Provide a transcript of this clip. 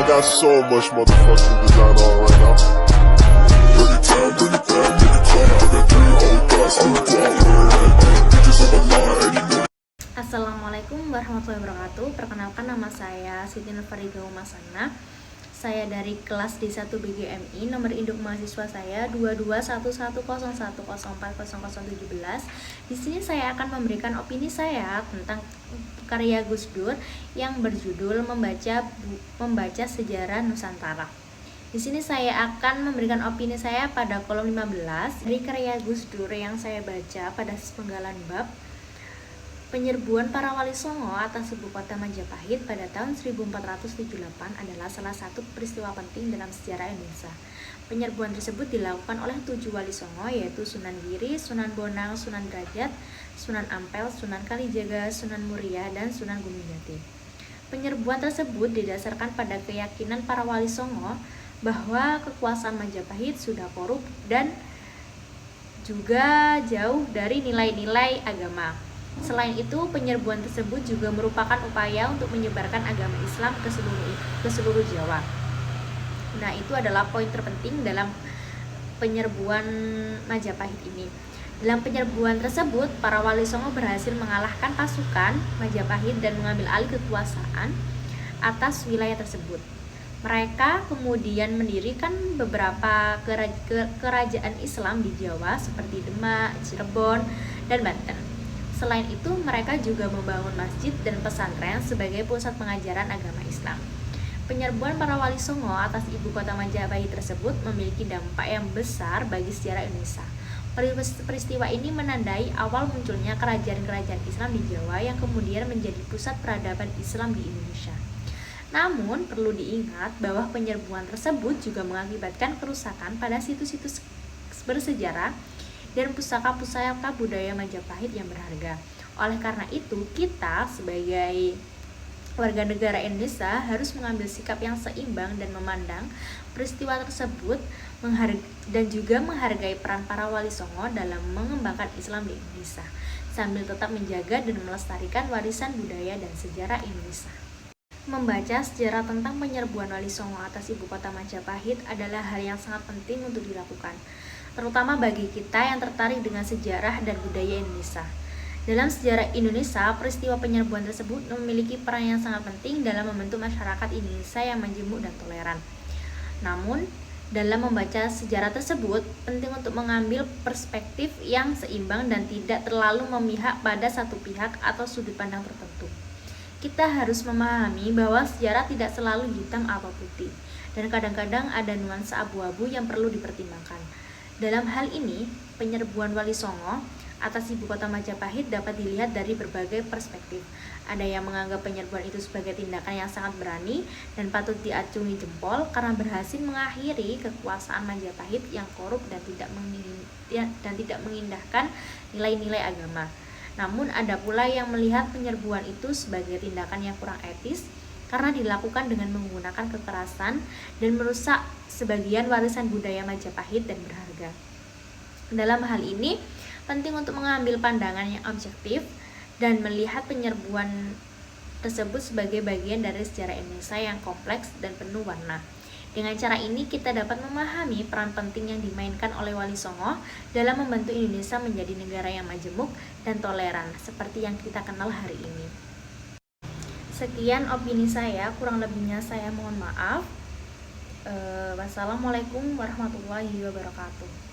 got so much motherfucking design on right now. Bring it down, bring it down, make it clap. I got 3 old thoughts on the block. Bitches on the line, and you know. Assalamualaikum warahmatullahi wabarakatuh. Perkenalkan, nama saya Siti Nurfariga Umasana. Saya dari kelas D1 BGMI. Nomor induk mahasiswa saya 221101040017. Di sini saya akan memberikan opini saya tentang karya Gus Dur yang berjudul Membaca Sejarah Nusantara. Di sini saya akan memberikan opini saya pada kolom 15 dari karya Gus Dur yang saya baca pada sepenggalan bab. Penyerbuan para wali Songo atas ibu kota Majapahit pada tahun 1478 adalah salah satu peristiwa penting dalam sejarah Indonesia. Penyerbuan tersebut dilakukan oleh 7 wali Songo, yaitu Sunan Giri, Sunan Bonang, Sunan Derajat, Sunan Ampel, Sunan Kalijaga, Sunan Muria, dan Sunan Gunung Jati. Penyerbuan tersebut didasarkan pada keyakinan para wali Songo bahwa kekuasaan Majapahit sudah korup dan juga jauh dari nilai-nilai agama. Selain itu, penyerbuan tersebut juga merupakan upaya untuk menyebarkan agama Islam ke seluruh Jawa. Nah, itu adalah poin terpenting dalam penyerbuan Majapahit ini. Dalam penyerbuan tersebut, para wali Songo berhasil mengalahkan pasukan Majapahit dan mengambil alih kekuasaan atas wilayah tersebut. Mereka kemudian mendirikan beberapa kerajaan Islam di Jawa seperti Demak, Cirebon, dan Banten. Selain itu, mereka juga membangun masjid dan pesantren sebagai pusat pengajaran agama Islam. Penyerbuan para wali Songo atas ibu kota Majapahit tersebut memiliki dampak yang besar bagi sejarah Indonesia. Peristiwa ini menandai awal munculnya kerajaan-kerajaan Islam di Jawa yang kemudian menjadi pusat peradaban Islam di Indonesia. Namun, perlu diingat bahwa penyerbuan tersebut juga mengakibatkan kerusakan pada situs-situs bersejarah dan pusaka-pusaka budaya Majapahit yang berharga. Oleh karena itu, kita sebagai warga negara Indonesia harus mengambil sikap yang seimbang dan memandang peristiwa tersebut dan juga menghargai peran para wali Songo dalam mengembangkan Islam di Indonesia, sambil tetap menjaga dan melestarikan warisan budaya dan sejarah Indonesia. Membaca sejarah tentang penyerbuan wali Songo atas ibu kota Majapahit adalah hal yang sangat penting untuk dilakukan, terutama bagi kita yang tertarik dengan sejarah dan budaya Indonesia. Dalam sejarah Indonesia, peristiwa penyerbuan tersebut memiliki peran yang sangat penting dalam membentuk masyarakat Indonesia yang majemuk dan toleran. Namun, dalam membaca sejarah tersebut, penting untuk mengambil perspektif yang seimbang dan tidak terlalu memihak pada satu pihak atau sudut pandang tertentu. Kita harus memahami bahwa sejarah tidak selalu hitam atau putih, dan kadang-kadang ada nuansa abu-abu yang perlu dipertimbangkan. Dalam hal ini, penyerbuan wali Songo atas ibu kota Majapahit dapat dilihat dari berbagai perspektif. Ada yang menganggap penyerbuan itu sebagai tindakan yang sangat berani dan patut diacungi jempol karena berhasil mengakhiri kekuasaan Majapahit yang korup dan tidak mengindahkan nilai-nilai agama. Namun ada pula yang melihat penyerbuan itu sebagai tindakan yang kurang etis karena dilakukan dengan menggunakan kekerasan dan merusak sebagian warisan budaya Majapahit dan berharga. Dalam hal ini, penting untuk mengambil pandangan yang objektif dan melihat penyerbuan tersebut sebagai bagian dari sejarah Indonesia yang kompleks dan penuh warna. Dengan cara ini, kita dapat memahami peran penting yang dimainkan oleh wali Songo dalam membantu Indonesia menjadi negara yang majemuk dan toleran, seperti yang kita kenal hari ini. Sekian opini saya, kurang lebihnya saya mohon maaf. Wassalamualaikum warahmatullahi wabarakatuh.